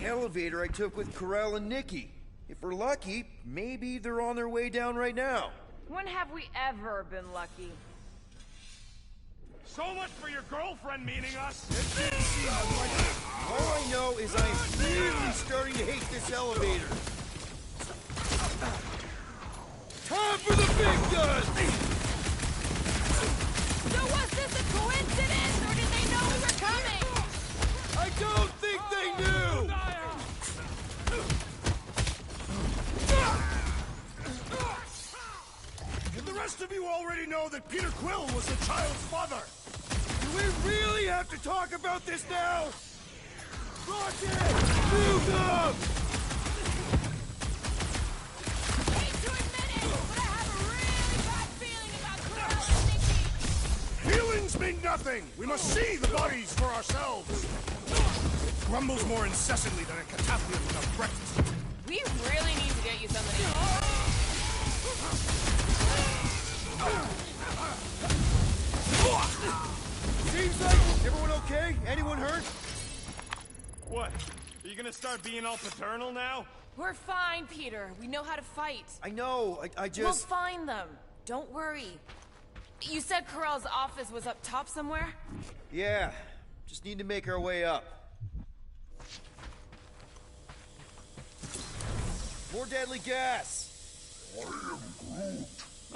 elevator I took with Corel and Nikki. If we're lucky, maybe they're on their way down right now. When have we ever been lucky? So much for your girlfriend meeting us! All I know is I'm really starting to hate this elevator. Time for the big gun! So was this a coincidence, or did they know we were coming? I don't think they knew! And the rest of you already know that Peter Quill was the child's father! Do we really have to talk about this now? Rocket! Move up! Hate to admit it, but I have a really bad feeling about Corel and Nikki. Feelings mean nothing! We must see the bodies for ourselves! It grumbles more incessantly than a catapult without breakfast. We really need to get you somebody. Seems like everyone okay? Anyone hurt? What? Are you gonna start being all paternal now? We're fine, Peter. We know how to fight. I know, I just... We'll find them. Don't worry. You said Corel's office was up top somewhere? Yeah, just need to make our way up. More deadly gas!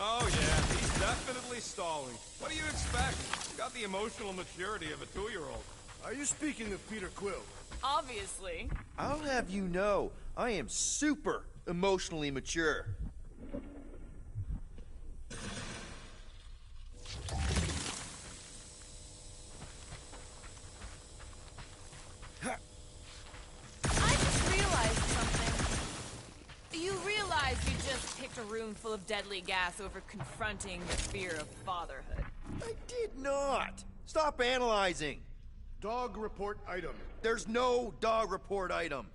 Oh yeah, he's definitely stalling. What do you expect? He's got the emotional maturity of a 2-year-old. Are you speaking of Peter Quill? Obviously. I'll have you know, I am super emotionally mature. I just realized something. You realize you just picked a room full of deadly gas over confronting the fear of fatherhood. I did not! Stop analyzing! Dog report item. There's no dog report item.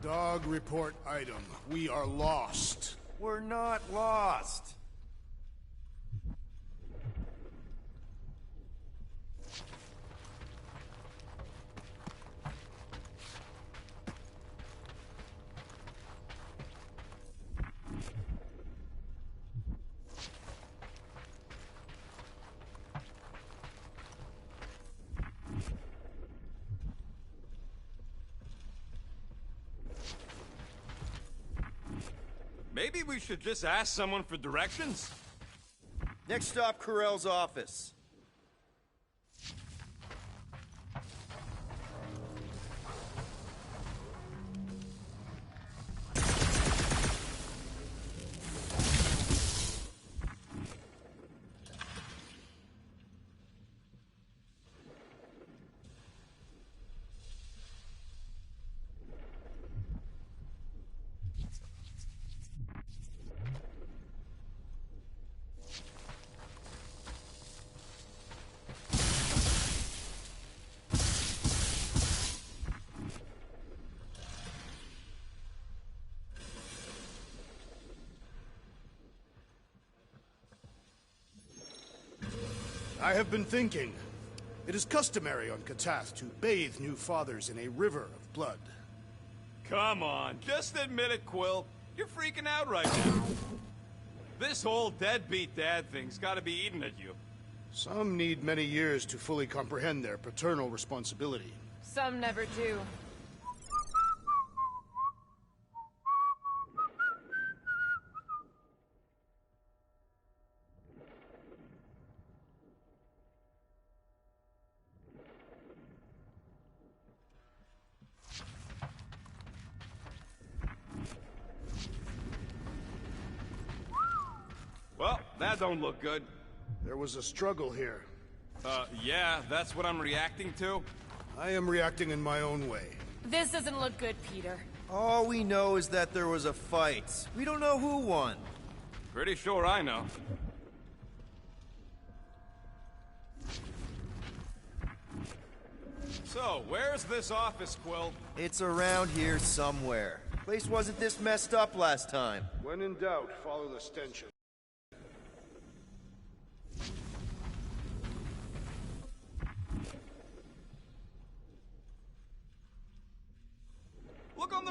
Dog report item. We are lost. We're not lost. Maybe we should just ask someone for directions? Next stop, Corel's office. I have been thinking. It is customary on Katath to bathe new fathers in a river of blood. Come on, just admit it, Quill. You're freaking out right now. This whole deadbeat dad thing's gotta be eating at you. Some need many years to fully comprehend their paternal responsibility. Some never do. Well, that don't look good. There was a struggle here. Yeah, that's what I'm reacting to? I am reacting in my own way. This doesn't look good, Peter. All we know is that there was a fight. We don't know who won. Pretty sure I know. So, where's this office, Quill? It's around here somewhere. Place wasn't this messed up last time. When in doubt, follow the stench.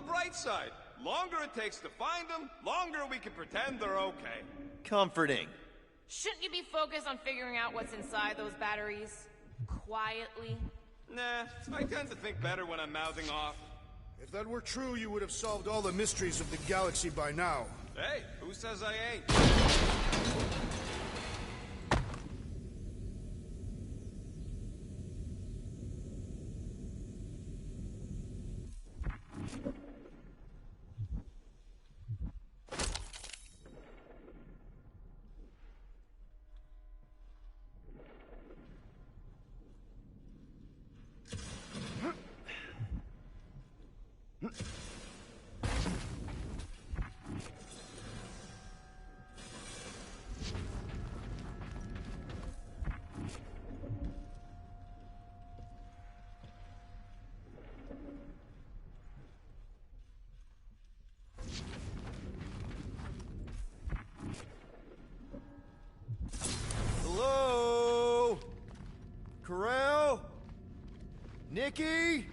bright side. Longer it takes to find them, longer we can pretend they're okay. Comforting. Shouldn't you be focused on figuring out what's inside those batteries? Quietly? Nah, I tend to think better when I'm mouthing off. If that were true, you would have solved all the mysteries of the galaxy by now. Hey, who says I ain't? Hello? Corral? Nikki?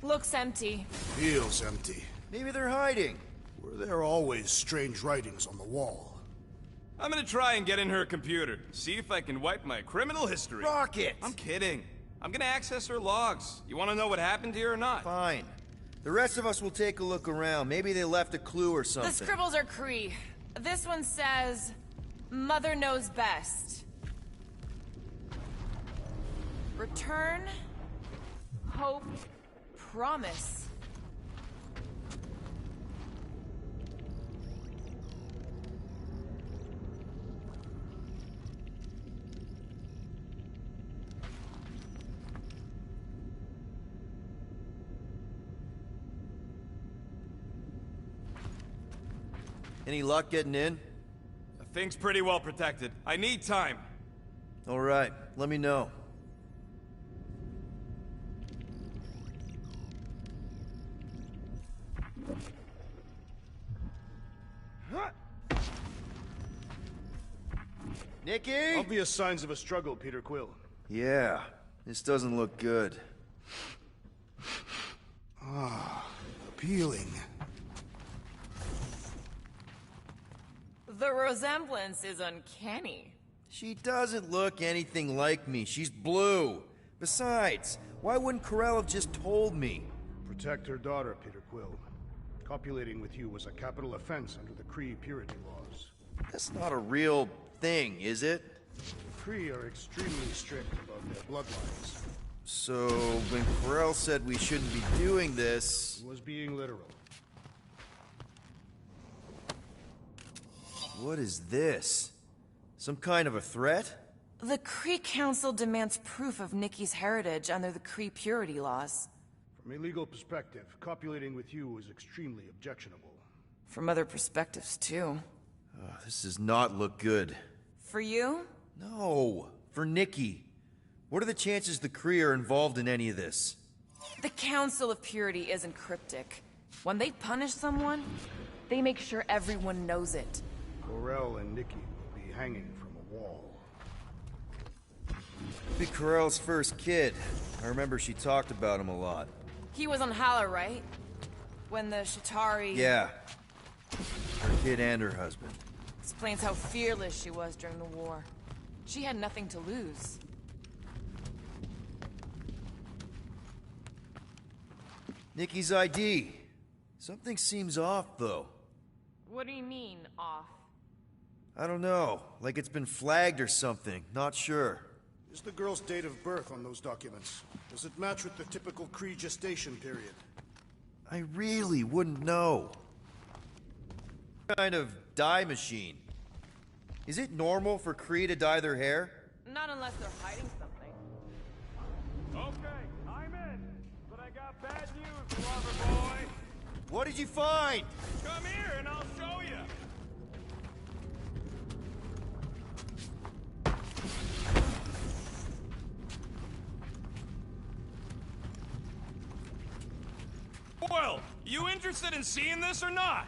Looks empty. Feels empty. Maybe they're hiding. Were there always strange writings on the wall? I'm gonna try and get in her computer, see if I can wipe my criminal history. Rocket! I'm kidding. I'm gonna access her logs. You wanna know what happened here or not? Fine. The rest of us will take a look around. Maybe they left a clue or something. The scribbles are Kree. This one says, Mother knows best. Return, hope, promise. Any luck getting in? The thing's pretty well protected. I need time. All right, let me know. Nikki? Obvious signs of a struggle, Peter Quill. Yeah, this doesn't look good. Appealing. The resemblance is uncanny. She doesn't look anything like me. She's blue. Besides, why wouldn't Corell have just told me? Protect her daughter, Peter Quill. Copulating with you was a capital offense under the Kree purity laws. That's not a real thing, is it? Kree are extremely strict about their bloodlines. So, when Corell said we shouldn't be doing this... He was being literal. What is this? Some kind of a threat? The Kree Council demands proof of Nikki's heritage under the Kree purity laws. From a legal perspective, copulating with you was extremely objectionable. From other perspectives, too. Oh, this does not look good. For you? No, for Nikki. What are the chances the Kree are involved in any of this? The Council of Purity isn't cryptic. When they punish someone, they make sure everyone knows it. Corell and Nikki will be hanging from a wall. Be Corell's first kid. I remember she talked about him a lot. He was on Hala, right? When the Shatari... Yeah. Her kid and her husband. Explains how fearless she was during the war. She had nothing to lose. Nikki's ID. Something seems off, though. What do you mean, off? I don't know. Like it's been flagged or something. Not sure. Is the girl's date of birth on those documents? Does it match with the typical Kree gestation period? I really wouldn't know. Kind of dye machine. Is it normal for Kree to dye their hair? Not unless they're hiding something. Okay, I'm in. But I got bad news, lover boy. What did you find? Come here and I'll show you. Well, you interested in seeing this or not?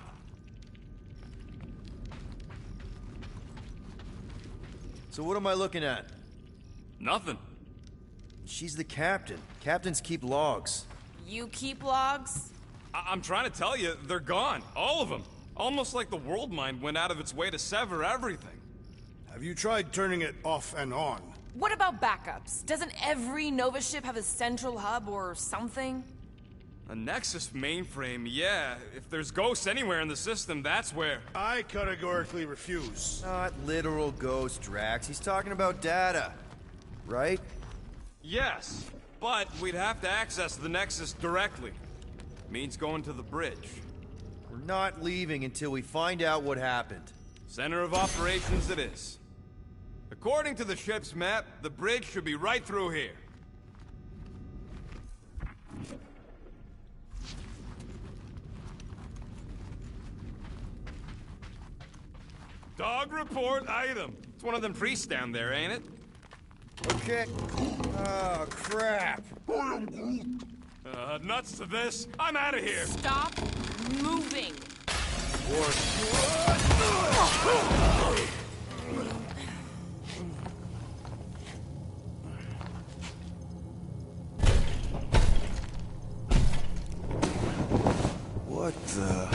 So what am I looking at? Nothing. She's the captain. Captains keep logs. You keep logs? I'm trying to tell you, they're gone. All of them. Almost like the world mind went out of its way to sever everything. Have you tried turning it off and on? What about backups? Doesn't every Nova ship have a central hub or something? A Nexus mainframe, yeah. If there's ghosts anywhere in the system, that's where. I categorically refuse. Not literal ghost, Drax. He's talking about data. Right? Yes, but we'd have to access the Nexus directly. Means going to the bridge. We're not leaving until we find out what happened. Center of operations it is. According to the ship's map, the bridge should be right through here. Dog report item. It's one of them priests down there, ain't it? Okay. Oh, crap. Nuts to this. I'm out of here. Stop moving. What the...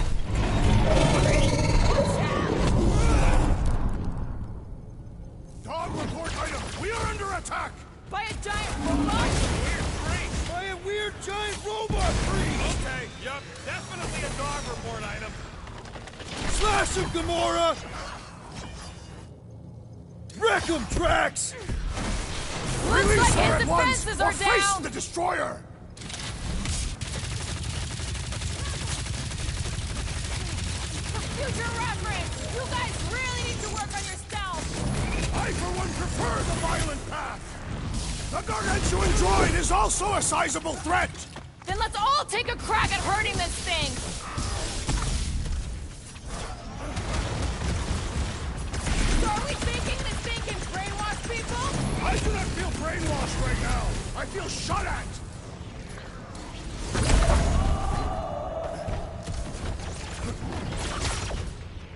Dog report item! We are under attack! By a giant robot? By a weird giant robot priest! Okay, yup, definitely a dog report item. Slash him, Gamora! Wreck him, Drax! Looks Release like her his at once, defenses or are face down! the destroyer! For future reference, you guys really need to work on your stealth! I, for one, prefer the violent path! The gargantuan droid is also a sizable threat! Then let's all take a crack at hurting this thing! So are we thinking this thing can brainwash people? I do not feel brainwashed right now! I feel shot at!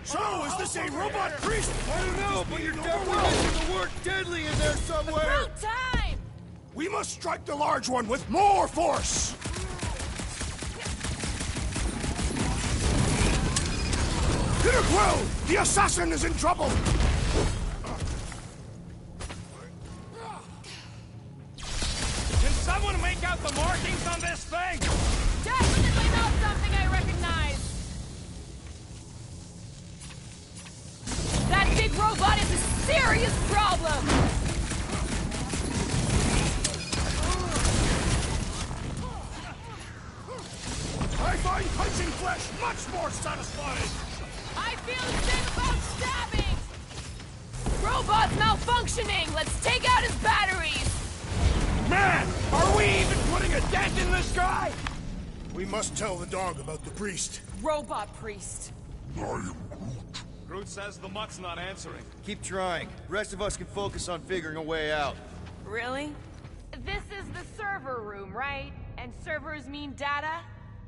So, is this a robot priest? I don't know, but you're definitely missing the word deadly in there somewhere! About time! We must strike the large one with more force! Peter Quill! The assassin is in trouble! Can someone make out the markings on this thing? Definitely not something I recognize! That big robot is a serious problem! I find punching flesh much more satisfying! I feel the same about stabbing! Robot's malfunctioning! Let's take out his batteries! Man, are we even putting a dent in this guy? We must tell the dog about the priest. Robot priest. Groot says the mutt's not answering. Keep trying. The rest of us can focus on figuring a way out. Really? This is the server room, right? And servers mean data?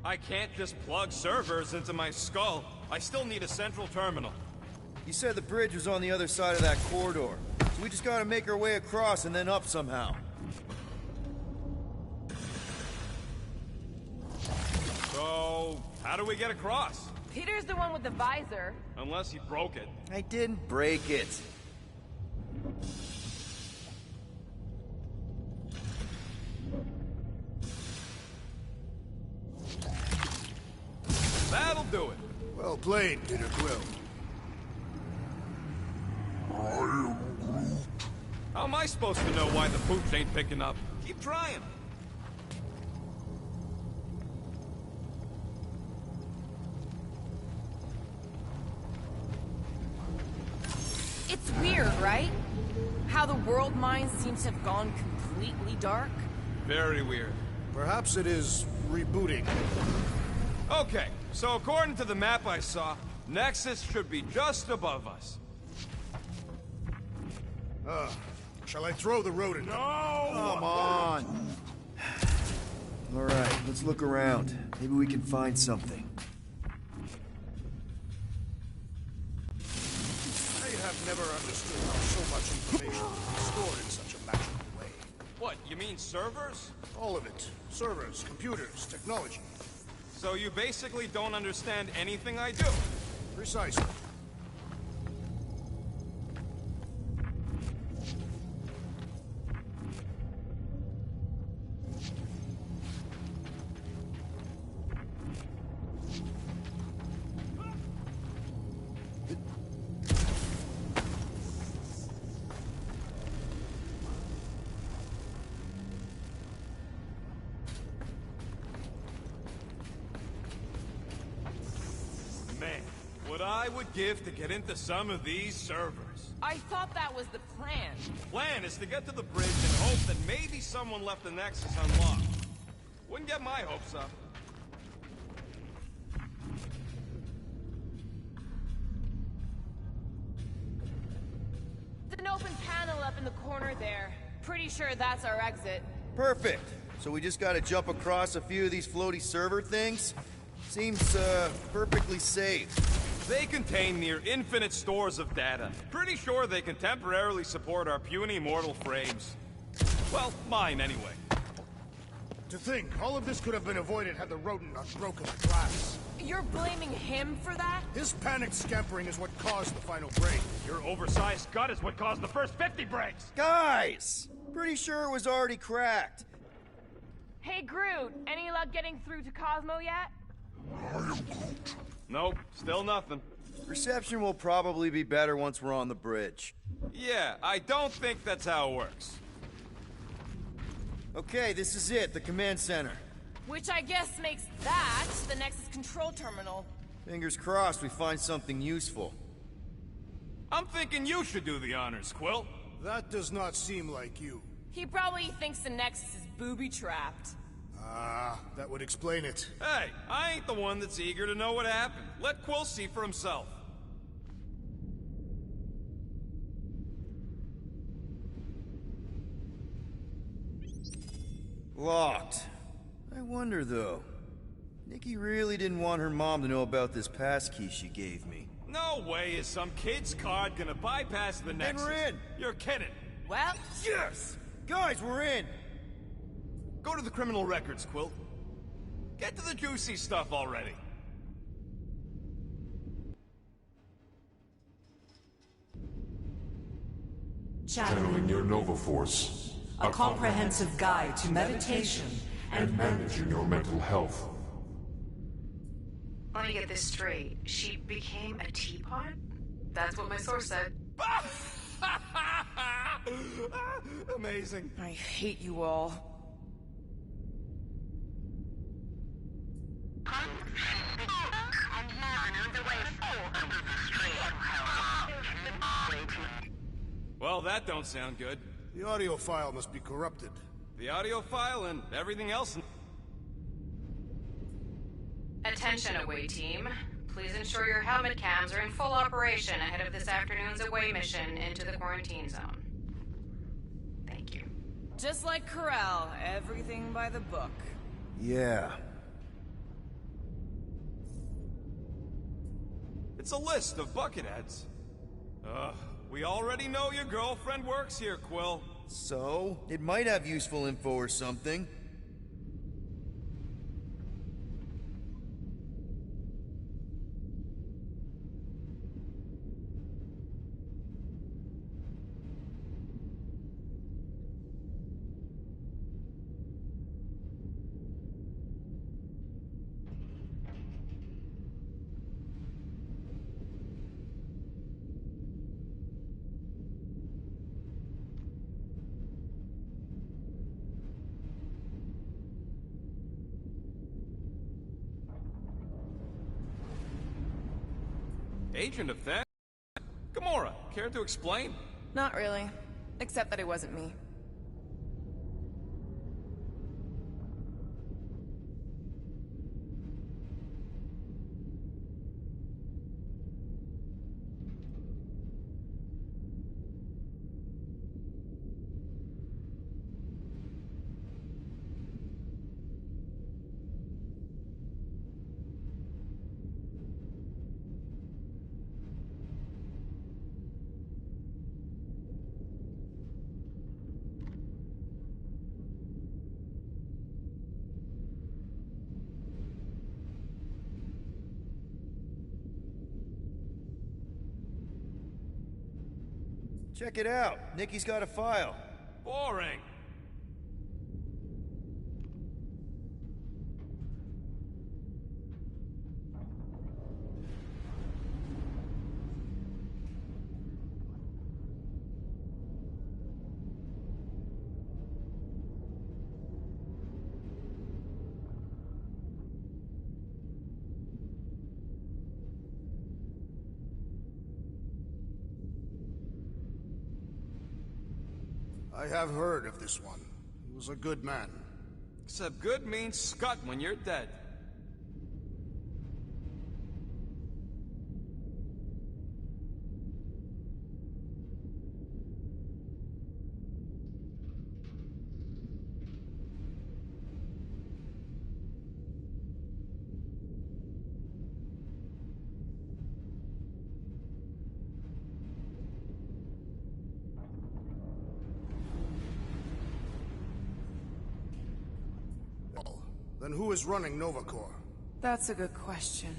I can't just plug servers into my skull. I still need a central terminal. You said the bridge was on the other side of that corridor. So we just gotta make our way across and then up somehow. So, how do we get across? Peter's the one with the visor. Unless he broke it. I didn't break it. That'll do it. Well played, Peter Quill. How am I supposed to know why the pooch ain't picking up? Keep trying. It's weird, right? How the world mind seems to have gone completely dark. Very weird. Perhaps it is rebooting. Okay, so according to the map I saw, Nexus should be just above us. Shall I throw the rodent? No! Come on. All right, let's look around. Maybe we can find something. I have never understood how so much information can be stored in such a magical way. What, you mean servers? All of it. Servers, computers, technology. So you basically don't understand anything I do? Precisely. Man, what I would give to get into some of these servers. I thought that was the plan. The plan is to get to the bridge and hope that maybe someone left the Nexus unlocked. Wouldn't get my hopes up. There's an open panel up in the corner there. Pretty sure that's our exit. Perfect. So we just gotta jump across a few of these floaty server things? Seems, perfectly safe. They contain near infinite stores of data. Pretty sure they can temporarily support our puny mortal frames. Well, mine anyway. To think, all of this could have been avoided had the rodent not broken the glass. You're blaming him for that? His panicked scampering is what caused the final break. Your oversized gut is what caused the first 50 breaks! Guys! Pretty sure it was already cracked. Hey, Groot, any luck getting through to Cosmo yet? Nope, still nothing. Reception will probably be better once we're on the bridge. Yeah, I don't think that's how it works. Okay, this is it, the command center. Which I guess makes that the Nexus control terminal. Fingers crossed we find something useful. I'm thinking you should do the honors, Quill. That does not seem like you. He probably thinks the Nexus is booby-trapped. Ah, that would explain it. Hey, I ain't the one that's eager to know what happened. Let Quill see for himself. Locked. I wonder, though. Nikki really didn't want her mom to know about this passkey she gave me. No way is some kid's card gonna bypass the Nexus. we're in. You're kidding. Well, Yes! Guys, we're in! Go to the criminal records, Quill. Get to the juicy stuff already. Channeling your Nova Force, A comprehensive guide to meditation and managing your mental health. Let me get this straight. She became a teapot? That's what my source said. Amazing. I hate you all. Well, that don't sound good. The audio file must be corrupted. The audio file and everything else. Attention, away team. Please ensure your helmet cams are in full operation ahead of this afternoon's away mission into the quarantine zone. Thank you. Just like Corel, everything by the book. Yeah. It's a list of bucketheads. We already know your girlfriend works here, Quill. So, it might have useful info or something. Agent of theft? Gamora, care to explain? Not really. Except that it wasn't me. Check it out. Nikki's got a file. Boring. I have heard of this one. He was a good man. Except good means scut when you're dead. Then who is running Nova Corps? That's a good question.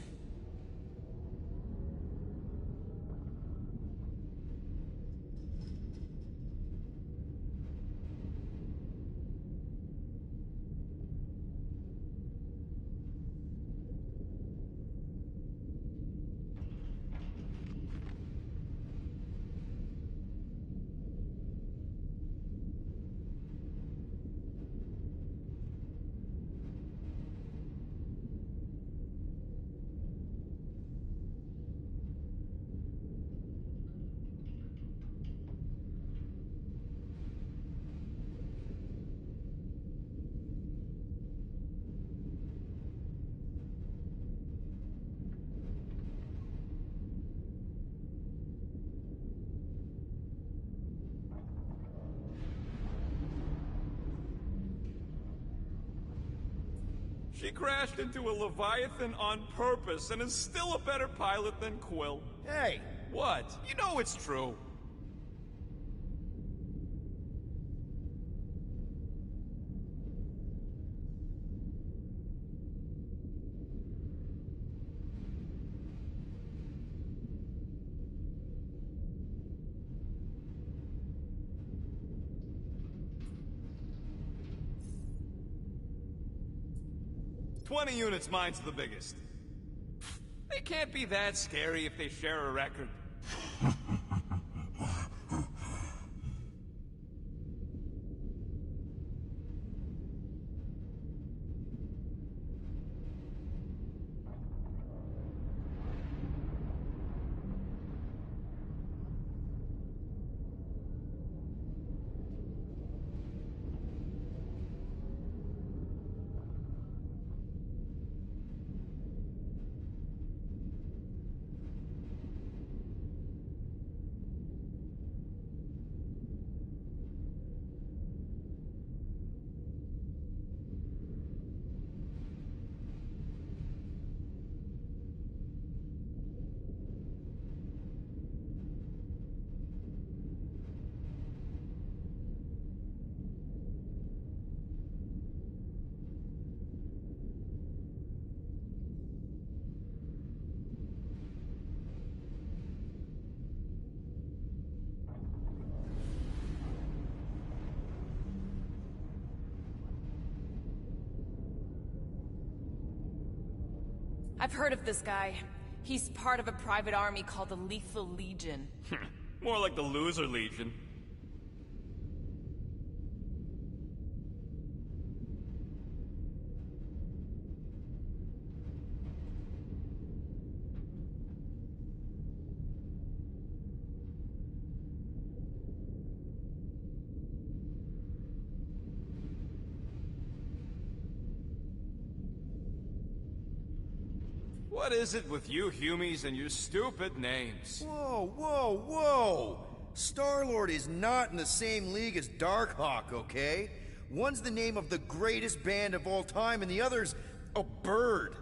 She crashed into a Leviathan on purpose and is still a better pilot than Quill. Hey! What? You know it's true. "20 units, mine's the biggest." They can't be that scary if they share a record. I've heard of this guy. He's part of a private army called the Lethal Legion. More like the Loser Legion. What is it with you Humies and your stupid names? Whoa, whoa, whoa! Star-Lord is not in the same league as Darkhawk, okay? One's the name of the greatest band of all time, and the other's a bird.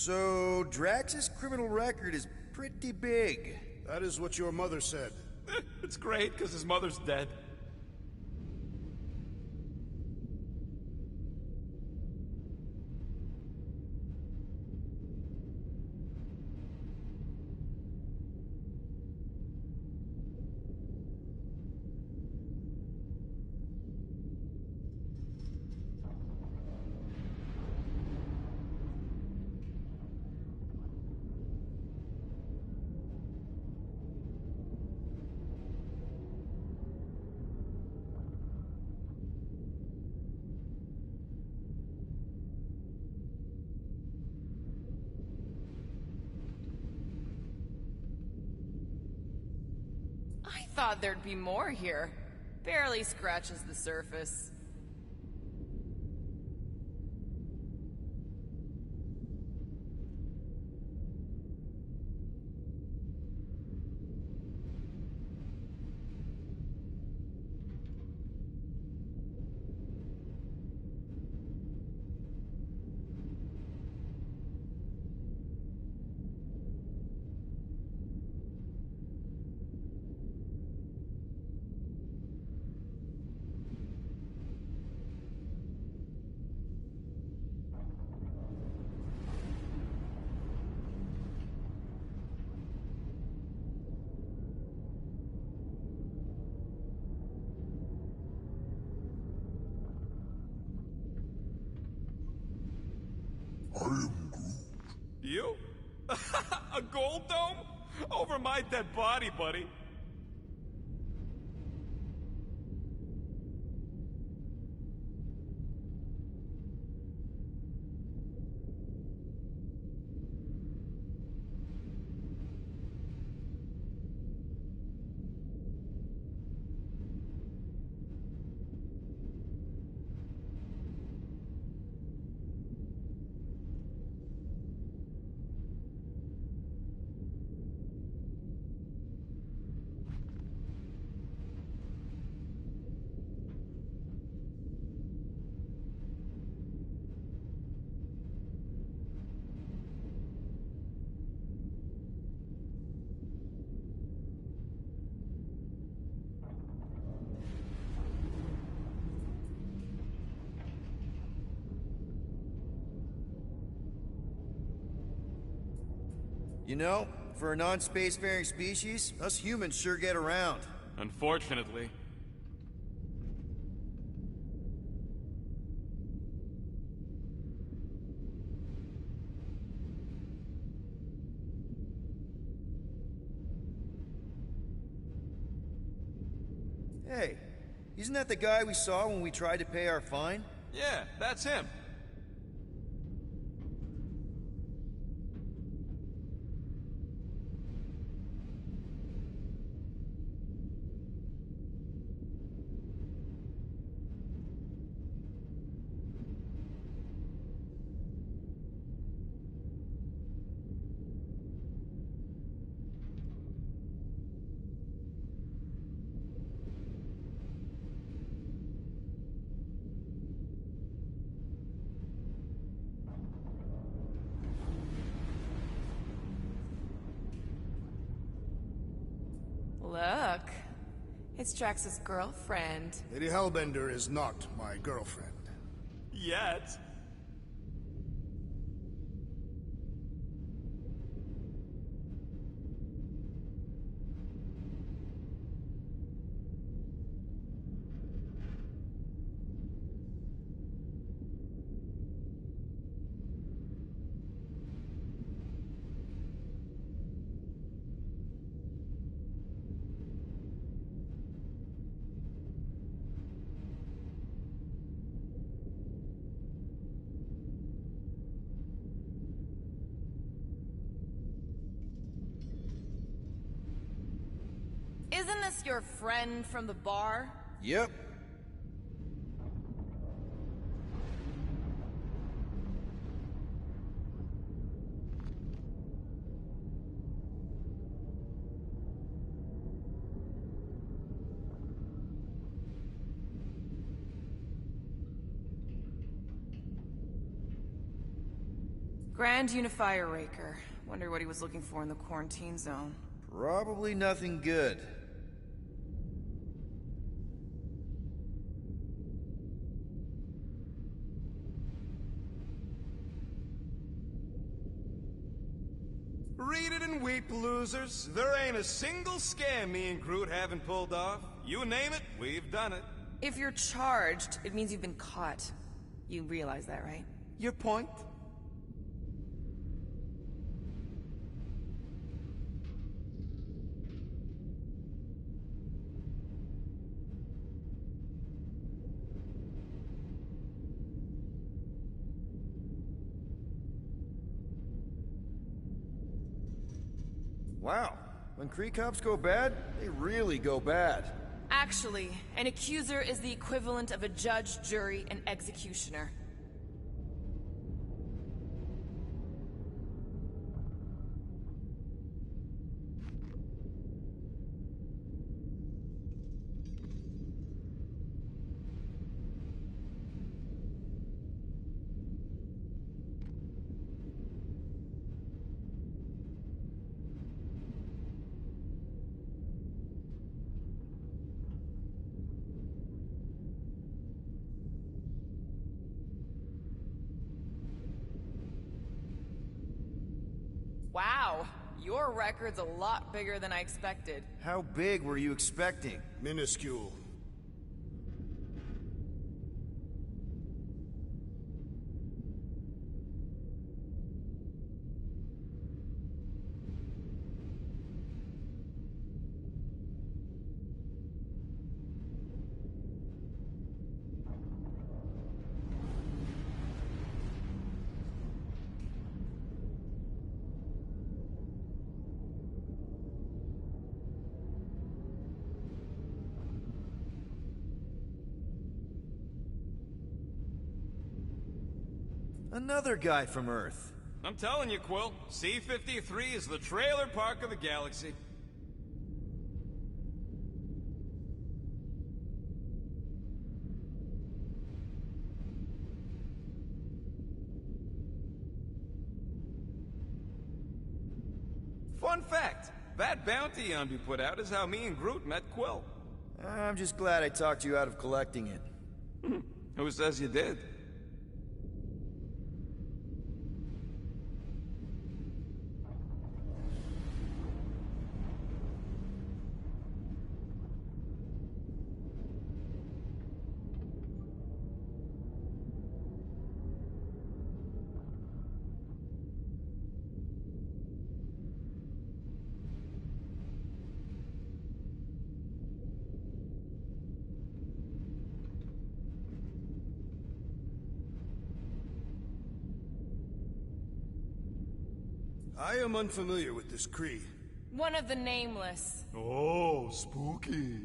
So, Drax's criminal record is pretty big. That is what your mother said. It's great, because his mother's dead. I thought there'd be more here. Barely scratches the surface. I am Groot. You? A gold dome? Over my dead body, buddy. You know, for a non-spacefaring species, us humans sure get around. Unfortunately. Hey, isn't that the guy we saw when we tried to pay our fine? Yeah, that's him. Look. It's Drax's girlfriend. Lady Hellbender is not my girlfriend. Yet. Isn't this your friend from the bar? Yep. Grand Unifier Raker. Wonder what he was looking for in the quarantine zone. Probably nothing good. Read it and weep, losers. There ain't a single scam me and Groot haven't pulled off. You name it, we've done it. If you're charged, it means you've been caught. You realize that, right? Your point? Wow. When Kree cops go bad, they really go bad. Actually, an accuser is the equivalent of a judge, jury, and executioner. Wow, your record's a lot bigger than I expected. How big were you expecting? Minuscule. Another guy from Earth. I'm telling you, Quill, C-53 is the trailer park of the galaxy. Fun fact, that bounty Yondu put out is how me and Groot met Quill. I'm just glad I talked you out of collecting it. Who says you did? I am unfamiliar with this Kree. One of the Nameless. Oh, spooky.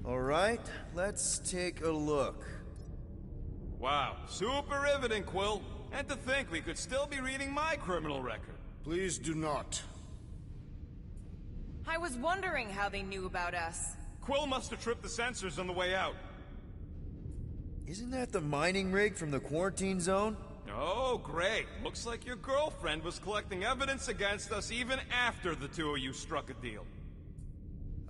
All right, let's take a look. Wow, super riveting, Quill. And to think we could still be reading my criminal record. Please do not. I was wondering how they knew about us. Quill must have tripped the sensors on the way out. Isn't that the mining rig from the quarantine zone? Oh, great. Looks like your girlfriend was collecting evidence against us even after the two of you struck a deal.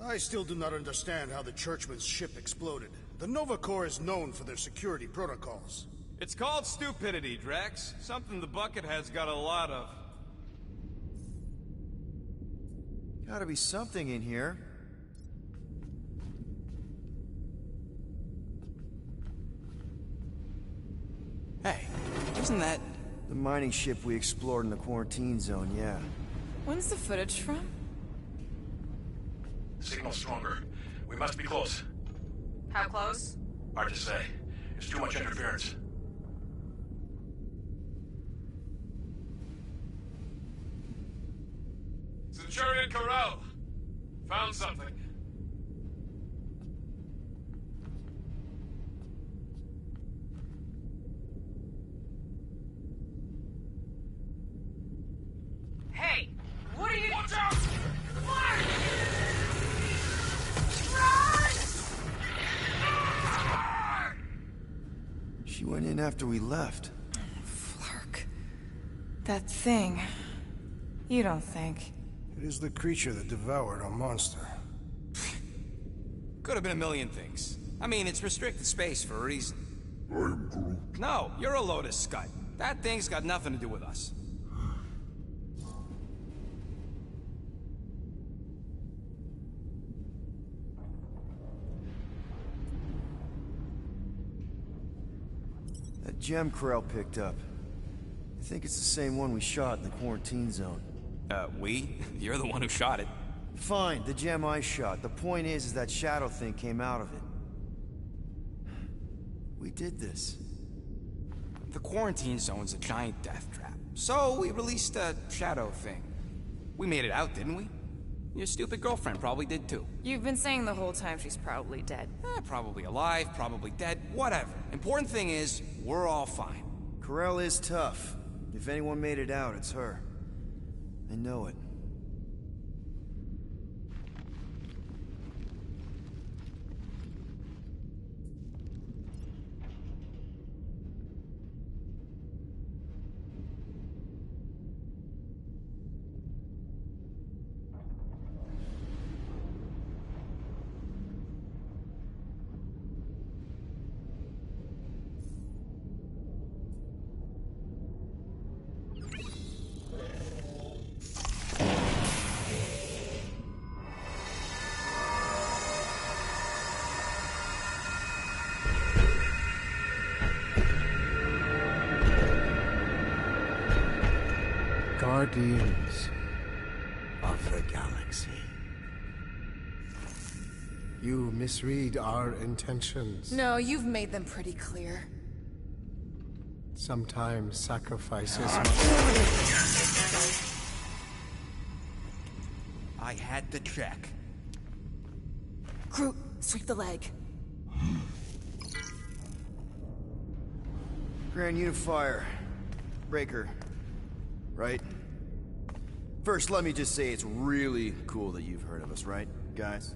I still do not understand how the Churchman's ship exploded. The Nova Corps is known for their security protocols. It's called stupidity, Drax. Something the Buckethead's got a lot of. Gotta be something in here. Hey, isn't that... The mining ship we explored in the quarantine zone, yeah. When's the footage from? Signal stronger. We must be close. How close? Hard to say. There's too much interference. Centurion Corral! Found something. Hey, what are you— Watch out! She went in after we left. Flark. That thing. You don't think. It is the creature that devoured our monster. Could have been a million things. I mean, it's restricted space for a reason. I'm Groot. No, you're a load of scud. That thing's got nothing to do with us. That gem Corral picked up. I think it's the same one we shot in the quarantine zone. We? You're the one who shot it. Fine, the gem I shot. The point is that shadow thing came out of it. We did this. The quarantine zone's a giant death trap. So we released a shadow thing. We made it out, didn't we? Your stupid girlfriend probably did too. You've been saying the whole time she's probably dead. Probably alive, probably dead, whatever. Important thing is, we're all fine. Corral is tough. If anyone made it out, it's her. I know it. Guardians of the Galaxy. You misread our intentions. No, you've made them pretty clear. Sometimes sacrifices I had to check. Groot, sweep the leg. Grand Unifier. Breaker. Right? First, let me just say it's really cool that you've heard of us, right, guys?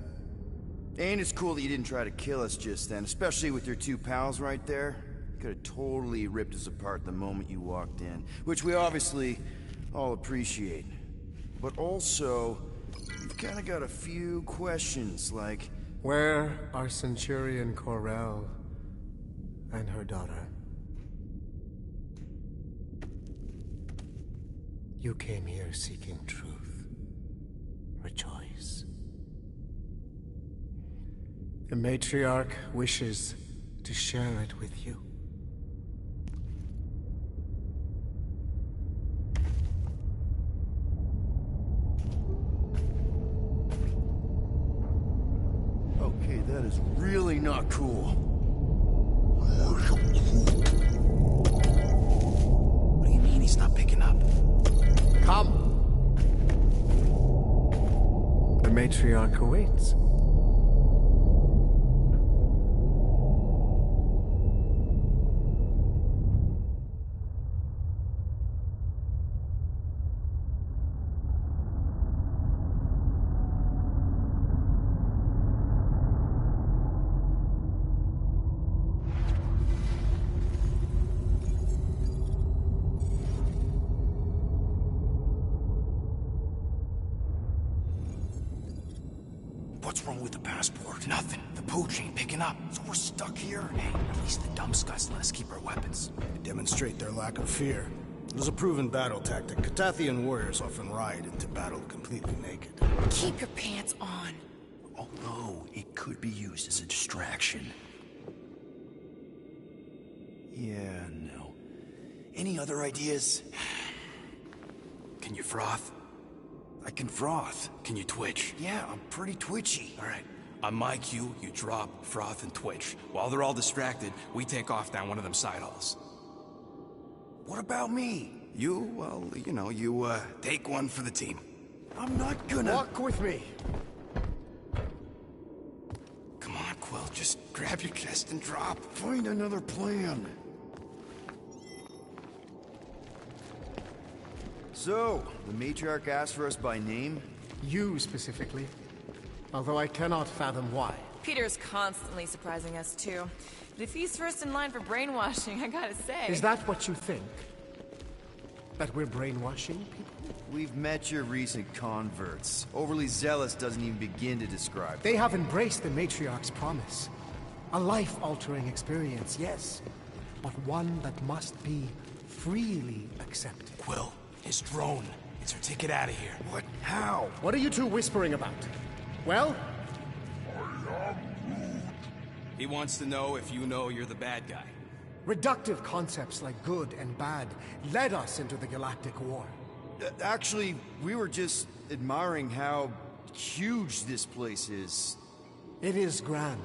And it's cool that you didn't try to kill us just then, especially with your two pals right there. Could have totally ripped us apart the moment you walked in, which we obviously all appreciate. But also, we've kind of got a few questions, like... Where are Centurion Corral and her daughter? You came here seeking truth. Rejoice. The Matriarch wishes to share it with you. Okay, that is really not cool. What do you mean he's not picking up? Come! The Matriarch awaits. What's wrong with the passport? Nothing. The pooch ain't picking up. So we're stuck here. Hey, at least the dumb scuds let us keep our weapons. They demonstrate their lack of fear. It is a proven battle tactic. Catathian warriors often ride into battle completely naked. Keep your pants on. Although, it could be used as a distraction. Yeah, no. Any other ideas? Can you froth? I can froth. Can you twitch? Yeah, I'm pretty twitchy. All right. On my cue, you drop, froth, and twitch. While they're all distracted, we take off down one of them side halls. What about me? You, well, you know, you, take one for the team. I'm not gonna... Walk with me. Come on, Quill, just grab your chest and drop. Find another plan. So, the matriarch asked for us by name? You specifically. Although I cannot fathom why. Peter's constantly surprising us, too. But if he's first in line for brainwashing, I gotta say... Is that what you think? That we're brainwashing people? We've met your recent converts. Overly zealous doesn't even begin to describe They have embraced the Matriarch's promise. A life-altering experience, yes. But one that must be freely accepted. Quill, his drone. It's our ticket out of here. What? How? What are you two whispering about? Well? He wants to know if you know you're the bad guy. Reductive concepts like good and bad led us into the Galactic War. Actually, we were just admiring how huge this place is. It is grand,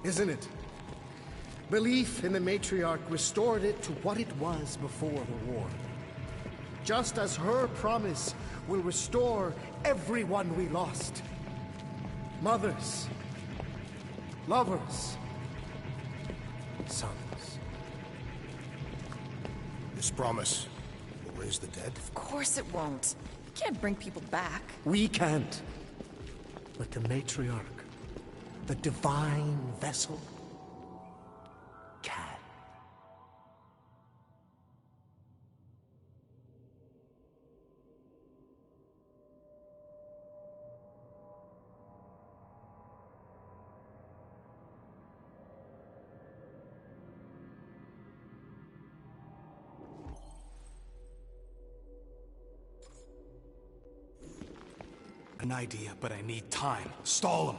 isn't it? Belief in the Matriarch restored it to what it was before the war. Just as her promise will restore everyone we lost. Mothers, lovers, sons. This promise will raise the dead? Of course it won't. You can't bring people back. We can't. But the Matriarch, the divine vessel, can. An idea, but I need time. Stall him.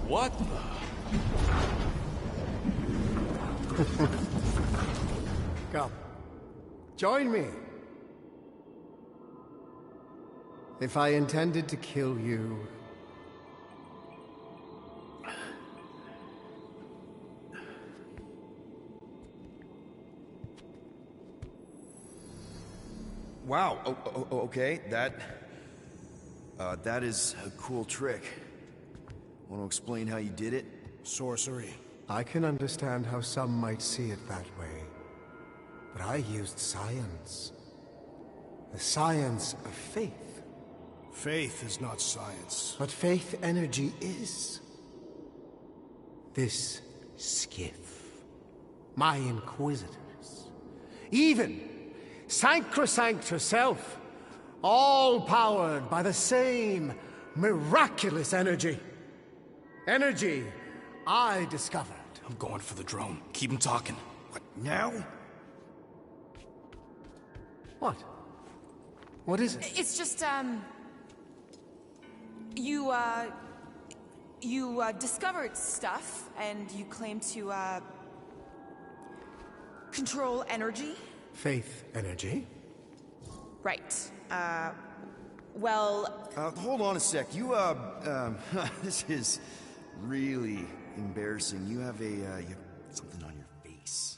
What the? Come. Join me. If I intended to kill you... Wow, okay, that is a cool trick. Want to explain how you did it? Sorcery. I can understand how some might see it that way. But I used science. The science of faith. Faith is not science. But faith energy is. This skiff. My inquisitors. Even Sancrosanct herself. All powered by the same miraculous energy. Energy I discovered. I'm going for the drone. Keep him talking. What, now? What? What is it? It's just, you discovered stuff, and you claim to, control energy? Faith energy? Right. Well... hold on a sec. You, this is really embarrassing. You have you have something on your face.